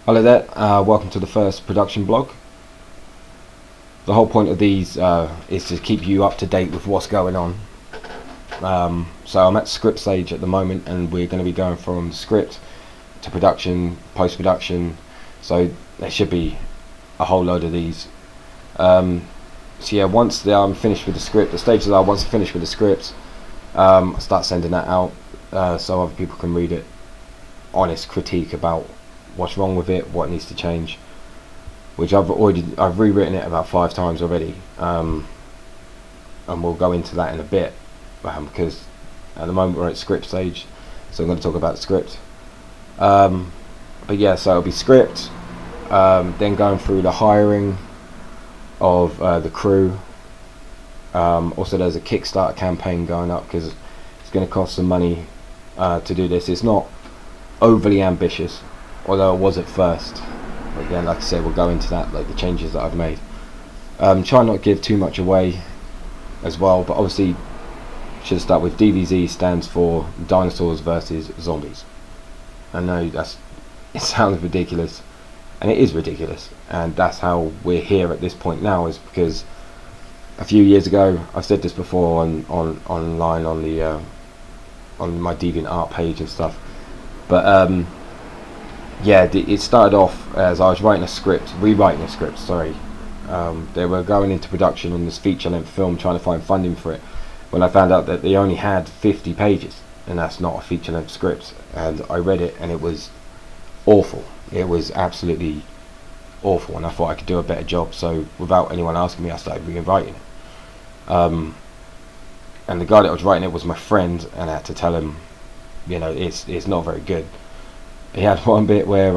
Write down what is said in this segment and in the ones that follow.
Hello there, welcome to the first production blog. The whole point of these is to keep you up to date with what's going on. So I'm at script stage at the moment, and we're going to be going from script to production, post-production, so there should be a whole load of these. So yeah, once I'm finished with the script, the stages are once I'm finished with the script, I start sending that out so other people can read it, honest critique about what's wrong with it, what needs to change, which I've rewritten it about 5 times already, and we'll go into that in a bit, because at the moment we're at script stage, so I'm going to talk about the script. But yeah, so it'll be script, then going through the hiring of the crew. Also there's a Kickstarter campaign going up because it's going to cost some money to do this. It's not overly ambitious, although it was at first. Again, like I said, we'll go into that, like the changes that I've made. Try not to give too much away as well, but obviously should start with DvZ stands for Dinosaurs versus Zombies. I know it sounds ridiculous, and it is ridiculous, and that's how we're here at this point now, is because a few years ago, I've said this before online on the on my DeviantArt page and stuff, but yeah, it started off as I was rewriting a script, sorry. They were going into production on this feature-length film, trying to find funding for it, when I found out that they only had 50 pages, and that's not a feature-length script. And I read it, and it was awful. It was absolutely awful, and I thought I could do a better job, so without anyone asking me, I started rewriting it. And the guy that was writing it was my friend, and I had to tell him, you know, it's not very good. He had one bit where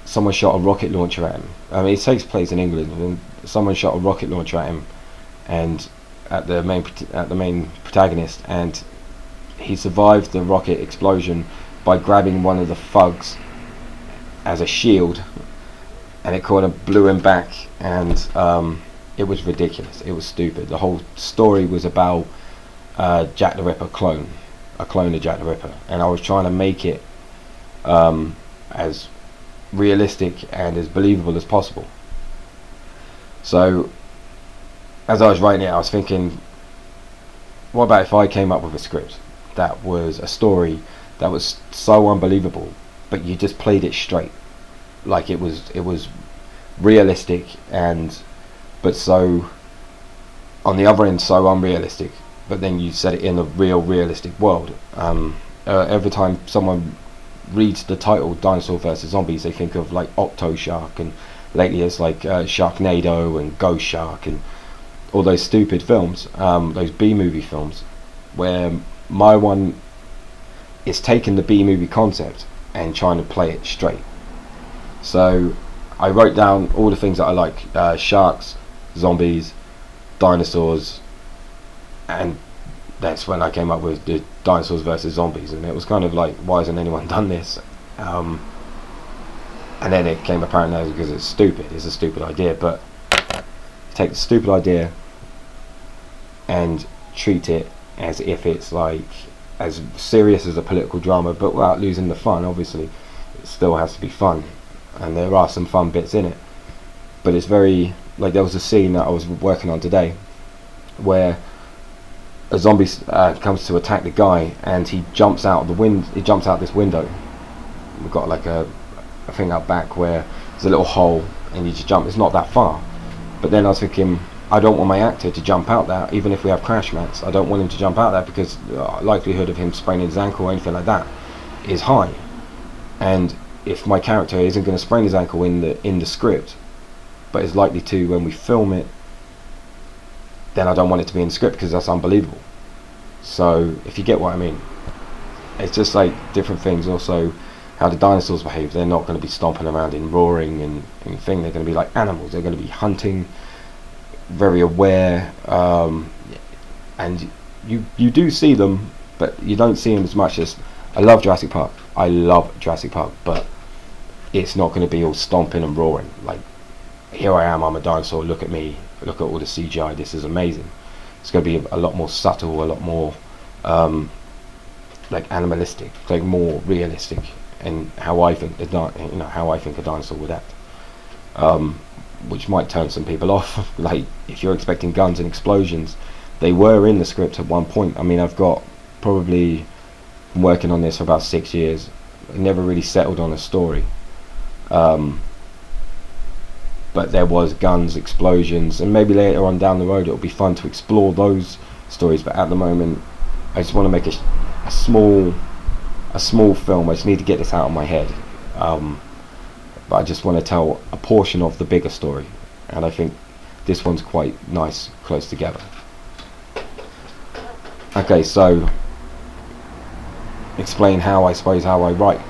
someone shot a rocket launcher at him. I mean, it takes place in England, and someone shot a rocket launcher at him, and at the main protagonist, and he survived the rocket explosion by grabbing one of the thugs as a shield, and it kind of blew him back, and it was ridiculous. It was stupid. The whole story was about Jack the Ripper clone. A clone of Jack the Ripper, and I was trying to make it as realistic and as believable as possible. So as I was writing it, I was thinking, what about if I came up with a script that was a story that was so unbelievable, but you just played it straight, like it was realistic, but so on the other end so unrealistic, but then you set it in a realistic world. Every time someone reads the title Dinosaur vs Zombies, they think of like Octo Shark, and lately it's like Sharknado and Ghost Shark and all those stupid films, those B-movie films, where my one is taking the B-movie concept and trying to play it straight. So I wrote down all the things that I like: sharks, zombies, dinosaurs, and that's when I came up with the Dinosaurs versus Zombies. And it was kind of like, why hasn't anyone done this? And then it became apparent that because it's stupid. It's a stupid idea, but take the stupid idea and treat it as if it's like as serious as a political drama, but without losing the fun. Obviously it still has to be fun, and there are some fun bits in it, but it's very, like, there was a scene that I was working on today where a zombie comes to attack the guy, and he jumps out this window. We've got like a thing out back where there's a little hole, and you just jump. It's not that far, but then I was thinking, I don't want my actor to jump out there, even if we have crash mats. I don't want him to jump out there because the likelihood of him spraining his ankle or anything like that is high. And if my character isn't going to sprain his ankle in the script, but is likely to when we film it, then I don't want it to be in the script because that's unbelievable. So if you get what I mean, it's just like different things. Also, how the dinosaurs behave. They're not going to be stomping around and roaring and thing. They're going to be like animals. They're going to be hunting, very aware, and you do see them, but you don't see them as much as. I love Jurassic Park. But it's not going to be all stomping and roaring. Like, here I am, I'm a dinosaur, look at me, look at all the CGI, this is amazing. It's going to be a lot more subtle, a lot more like animalistic, like more realistic, and how I think how I think a dinosaur would act, which might turn some people off. Like if you're expecting guns and explosions, they were in the script at one point. I mean, I've got probably been working on this for about 6 years. I never really settled on a story, but there was guns, explosions, and maybe later on down the road it'll be fun to explore those stories. But at the moment, I just want to make a small film. I just need to get this out of my head, but I just want to tell a portion of the bigger story, and I think this one's quite nice, close together. Okay, so explain how I write.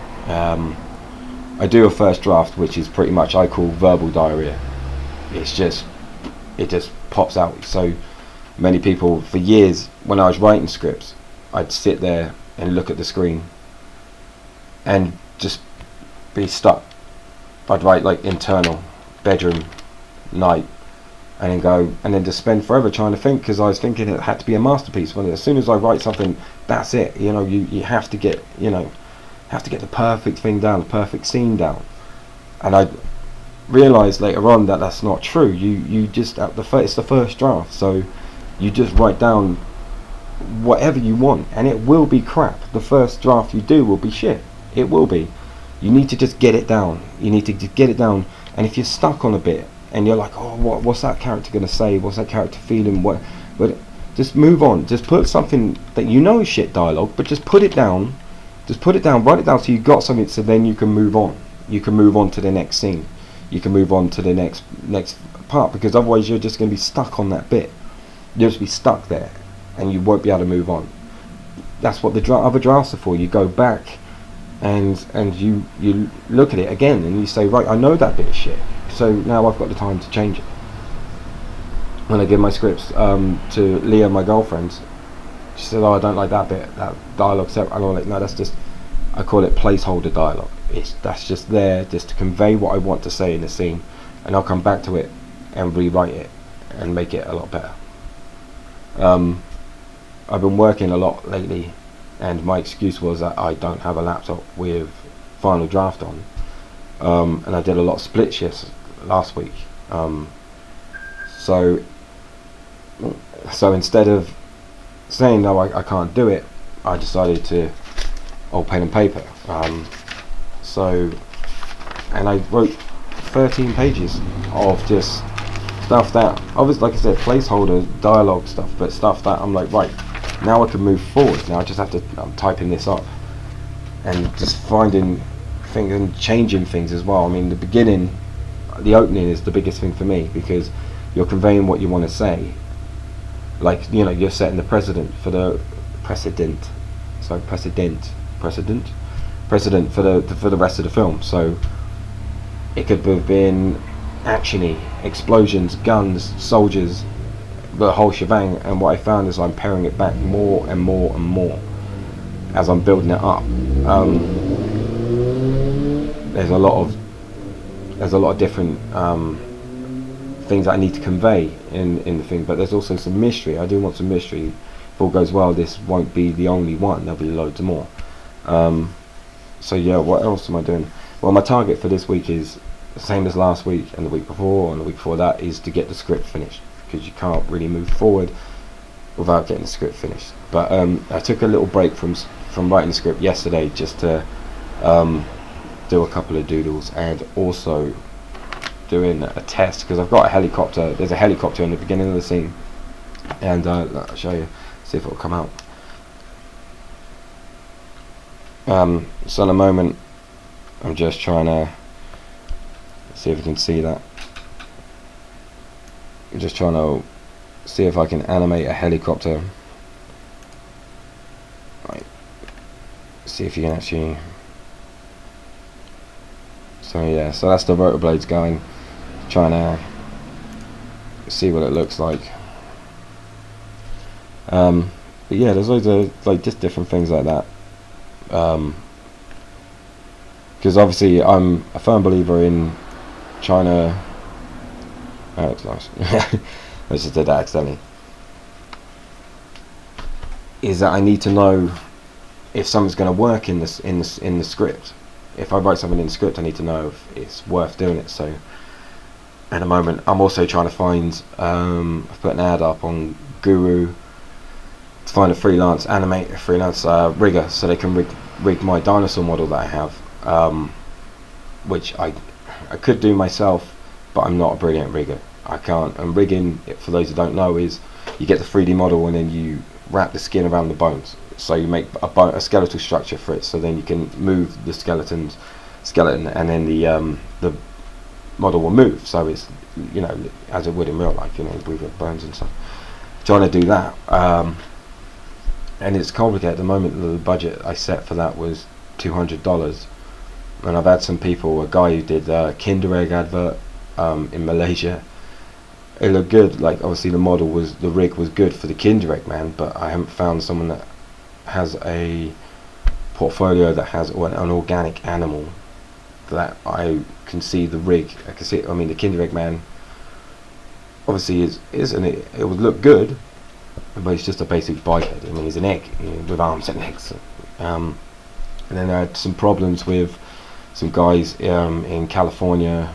I do a first draft, which is pretty much I call verbal diarrhea. It just pops out. So many people, for years when I was writing scripts, I'd sit there and look at the screen and just be stuck. I'd write like internal, bedroom, night, and then go and then just spend forever trying to think, because I was thinking it had to be a masterpiece. When as soon as I write something, that's it. You have to get the perfect thing down, the perfect scene down. And I realised later on that that's not true. You just it's the first draft, so you just write down whatever you want, and it will be crap. The first draft you do will be shit. It will be. You need to just get it down. You need to just get it down. And if you're stuck on a bit and you're like, oh, what's that character going to say? What's that character feeling? But just move on. Just put something that you know is shit dialogue, but just put it down. Just put it down. Write it down so you got something. So then you can move on. You can move on to the next scene. You can move on to the next part, because otherwise you're just going to be stuck on that bit. You'll just be stuck there, and you won't be able to move on. That's what the other drafts are for. You go back and you look at it again and you say, right, I know that bit of shit, so now I've got the time to change it. When I give my scripts to Leah, my girlfriend, she said, oh, I don't like that bit, that dialogue separate. And I'm like, no, that's just, I call it placeholder dialogue. That's just there just to convey what I want to say in the scene, and I'll come back to it and rewrite it and make it a lot better. I've been working a lot lately, and my excuse was that I don't have a laptop with Final Draft on, and I did a lot of split shifts last week. So instead of saying no, I can't do it, I decided to pen and paper. And I wrote 13 pages of just stuff that, obviously, like I said, placeholder dialogue stuff, but stuff that I'm like, right, now I can move forward. Now I just have to, I'm typing this up and just finding things and changing things as well. I mean, the beginning, the opening is the biggest thing for me, because you're conveying what you want to say. Like, you're setting the precedent for the precedent for the rest of the film. So it could have been actiony, explosions, guns, soldiers, the whole shebang. And what I found is I'm paring it back more and more and more as I'm building it up. There's a lot of different things that I need to convey in the thing, but there's also some mystery. I do want some mystery. If all goes well, this won't be the only one. There'll be loads more. So yeah, what else am I doing? Well, my target for this week is the same as last week and the week before and the week before that, is to get the script finished, because you can't really move forward without getting the script finished. But I took a little break from writing the script yesterday just to do a couple of doodles, and also doing a test, because I've got a helicopter. There's a helicopter in the beginning of the scene, and I'll show you, see if it will come out. So in a moment, I'm just trying to see if you can see that. I'm just trying to see if I can animate a helicopter. Right. See if you can actually. So yeah, so that's the rotor blades going. Trying to see what it looks like. But yeah, there's loads of just different things like that. Because obviously I'm a firm believer in China. Oh, it's nice. I just did that accidentally. Is that I need to know if something's going to work in the script. if I write something in the script, I need to know if it's worth doing it. So at the moment, I'm also trying to find, I've put an ad up on Guru to find a freelance animator, freelance rigger, so they can rig my dinosaur model that I have, which I could do myself, but I'm not a brilliant rigger. I can't. And rigging, for those who don't know, is you get the 3D model and then you wrap the skin around the bones, so you make a skeletal structure for it, so then you can move the skeleton, and then the model will move, so it's, you know, as it would in real life, you know, with the bones and stuff. Trying to do that, and it's complicated at the moment. The budget I set for that was $200, and I've had some people, a guy who did a Kinder Egg advert in Malaysia. It looked good, like obviously the rig was good for the Kinder Egg man, but I haven't found someone that has a portfolio that has an organic animal that I can see the rig. I can see, I mean, the Kinder Egg man obviously it would look good, but it's just a basic biped. I mean, he's an egg, you know, with arms and legs. And then I had some problems with some guys in California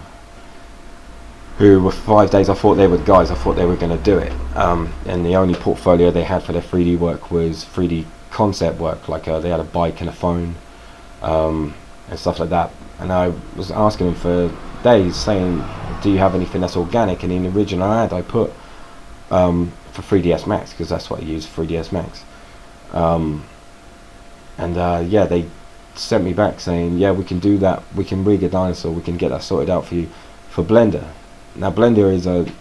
who were 5 days. I thought they were guys. I thought they were going to do it, and the only portfolio they had for their 3D work was 3D concept work. Like they had a bike and a phone, and stuff like that. And I was asking them for days, saying, "Do you have anything that's organic?" And in the original ad, I put for 3ds Max, because that's what I use, 3ds Max. Yeah, they sent me back saying, "Yeah, we can do that. We can rig a dinosaur. We can get that sorted out for you for Blender." Now Blender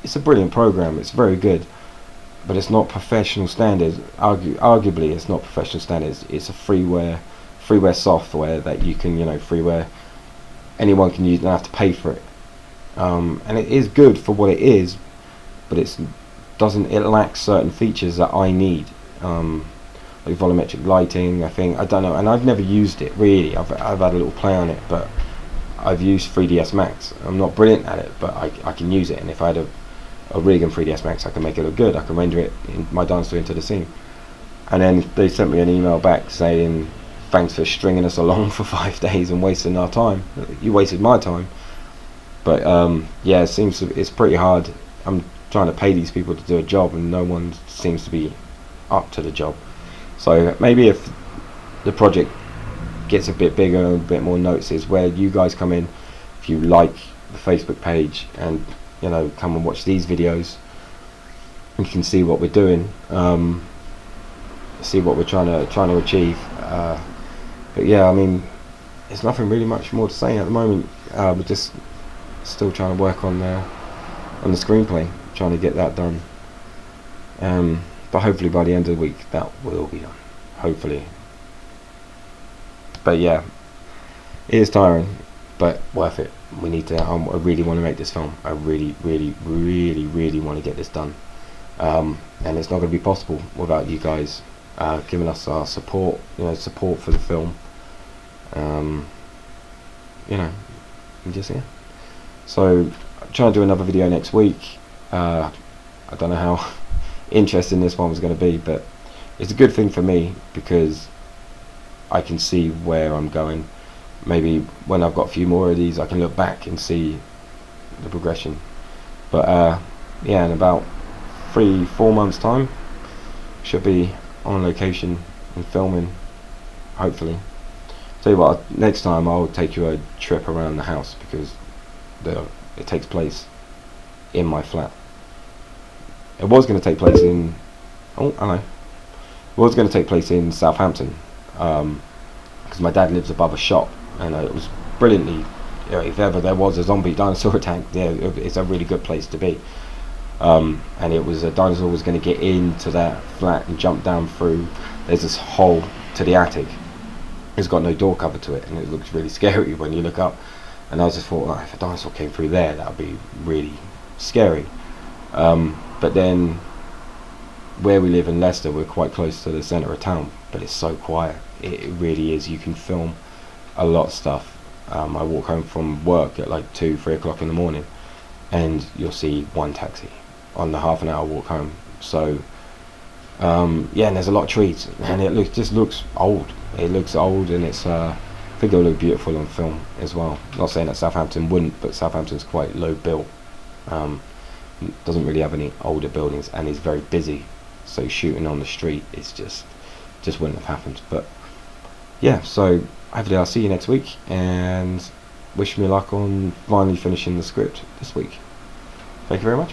it's a brilliant program. It's very good, but it's not professional standards. Arguably, it's not professional standards. It's a freeware software that you can, you know, freeware anyone can use. Don't have to pay for it, and it is good for what it is, but it lacks certain features that I need, like volumetric lighting. I don't know, and I've never used it really. I've had a little play on it, but I've used 3ds Max. I'm not brilliant at it, but I can use it, and if I had a rig in 3ds Max, I can make it look good. I can render it in my dinosaur into the scene. And then they sent me an email back saying, "Thanks for stringing us along for 5 days and wasting our time. You wasted my time." But yeah, it's pretty hard. I'm trying to pay these people to do a job, and no one seems to be up to the job. So maybe if the project gets a bit bigger and a bit more notices, where you guys come in, if you like the Facebook page and, you know, come and watch these videos, you can see what we're doing, see what we're trying to achieve. But yeah, I mean, there's nothing really much more to say at the moment. We're just still trying to work on the screenplay, trying to get that done. But hopefully by the end of the week that will be done, hopefully. But yeah, it is tiring, but worth it. We need to. I really want to make this film. I really want to get this done. And it's not going to be possible without you guys giving us our support. You know, support for the film. You know, and just yeah. So I'm trying to do another video next week. I don't know how interesting this one was going to be, but it's a good thing for me because I can see where I'm going. Maybe when I've got a few more of these, I can look back and see the progression. But yeah, in about 3-4 months time, should be on location and filming, hopefully. Tell you what, next time I'll take you a trip around the house, because it takes place in my flat. It was going to take place in It was going to take place in Southampton, because my dad lives above a shop, and it was brilliantly, you know, if ever there was a zombie dinosaur attack, yeah, it's a really good place to be. And it was a dinosaur was going to get into that flat and jump down through. There's this hole to the attic. It's got no door cover to it, and it looks really scary when you look up. And I just thought, oh, if a dinosaur came through there, that would be really scary. But then, where we live in Leicester, we're quite close to the centre of town, but it's so quiet. It really is. You can film a lot of stuff. I walk home from work at like 2-3 o'clock in the morning, and you'll see one taxi on the half an hour walk home. So yeah, and there's a lot of trees, and it just looks old. It looks old, and it's think it'll look beautiful on film as well. Not saying that Southampton wouldn't, but Southampton's quite low built. Doesn't really have any older buildings and is very busy. So shooting on the street is just wouldn't have happened. But yeah, so hopefully I'll see you next week, and wish me luck on finally finishing the script this week. Thank you very much.